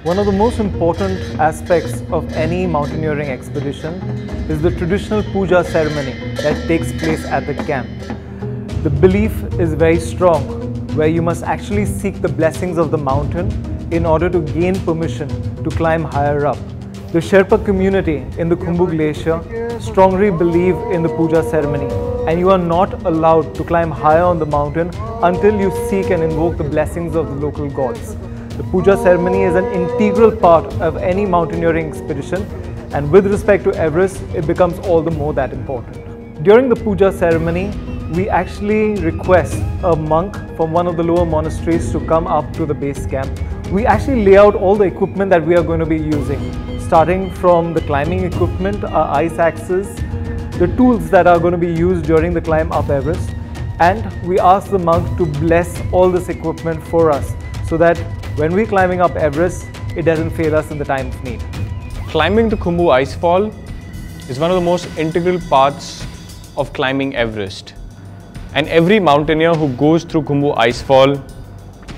One of the most important aspects of any mountaineering expedition is the traditional pooja ceremony that takes place at the camp. The belief is very strong, where you must actually seek the blessings of the mountain in order to gain permission to climb higher up. The Sherpa community in the Khumbu glacier strongly believe in the puja ceremony, and you are not allowed to climb higher on the mountain until you seek and invoke the blessings of the local gods. The puja ceremony is an integral part of any mountaineering expedition, and with respect to Everest, it becomes all the more that important. During the puja ceremony, we actually request a monk from one of the lower monasteries to come up to the base camp. We actually lay out all the equipment that we are going to be using, starting from the climbing equipment, our ice axes, the tools that are going to be used during the climb up Everest, and we ask the monk to bless all this equipment for us so that when we're climbing up Everest, it doesn't fail us in the time of need. Climbing the Khumbu Icefall is one of the most integral parts of climbing Everest. And every mountaineer who goes through Khumbu Icefall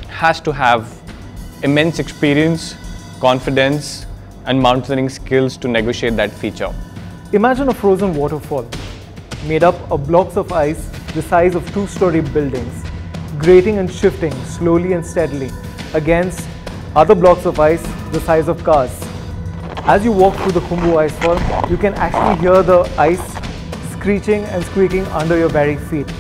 has to have immense experience, confidence, and mountaineering skills to negotiate that feature. Imagine a frozen waterfall made up of blocks of ice the size of two-story buildings, grating and shifting slowly and steadily against other blocks of ice the size of cars. As you walk through the Khumbu Icefall, you can actually hear the ice screeching and squeaking under your very feet.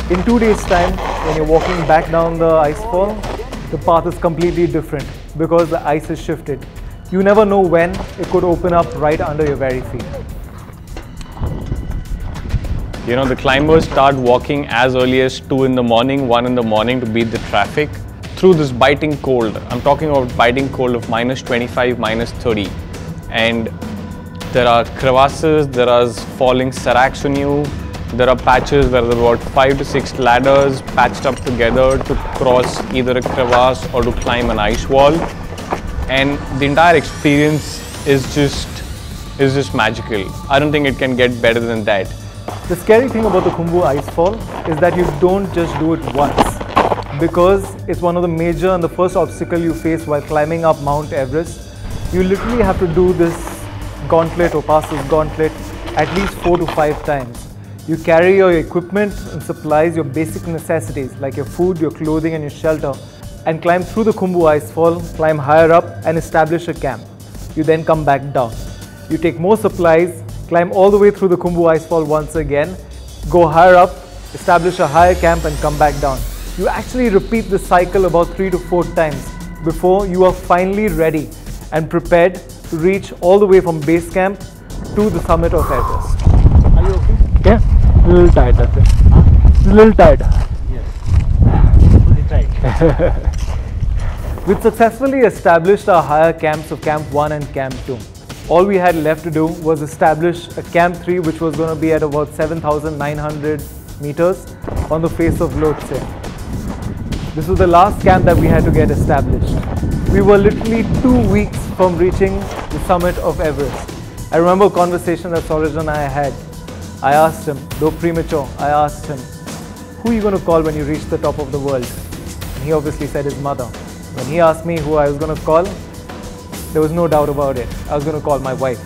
In 2 days' time, when you're walking back down the icefall, the path is completely different because the ice is shifted. You never know when it could open up right under your very feet. You know, the climbers start walking as early as 2 in the morning, 1 in the morning to beat the traffic through this biting cold. I'm talking about biting cold of -25, -30. And there are crevasses, there are falling seracs on you. There are patches where there are about 5 to 6 ladders patched up together to cross either a crevasse or to climb an ice wall. And the entire experience is just magical. I don't think it can get better than that. The scary thing about the Khumbu Icefall is that you don't just do it once, because it's one of the major and the first obstacle you face while climbing up Mount Everest. You literally have to do this gauntlet or pass this gauntlet at least 4 to 5 times. You carry your equipment and supplies, your basic necessities like your food, your clothing and your shelter, and climb through the Khumbu Icefall, climb higher up and establish a camp. You then come back down. You take more supplies, climb all the way through the Khumbu Icefall once again, go higher up, establish a higher camp and come back down. You actually repeat this cycle about 3 to 4 times before you are finally ready and prepared to reach all the way from base camp to the summit of Everest. Are you okay? Yeah, a little tired, that's it. Huh? A little tired. Yes. Fully tight. We'd successfully established our higher camps of Camp 1 and Camp 2. All we had left to do was establish a Camp 3, which was going to be at about 7,900 meters on the face of Lhotse. This was the last camp that we had to get established. We were literally 2 weeks from reaching the summit of Everest. I remember a conversation that Sauraj and I had. I asked him, though premature, I asked him, who are you going to call when you reach the top of the world? And he obviously said his mother. When he asked me who I was going to call, there was no doubt about it. I was going to call my wife.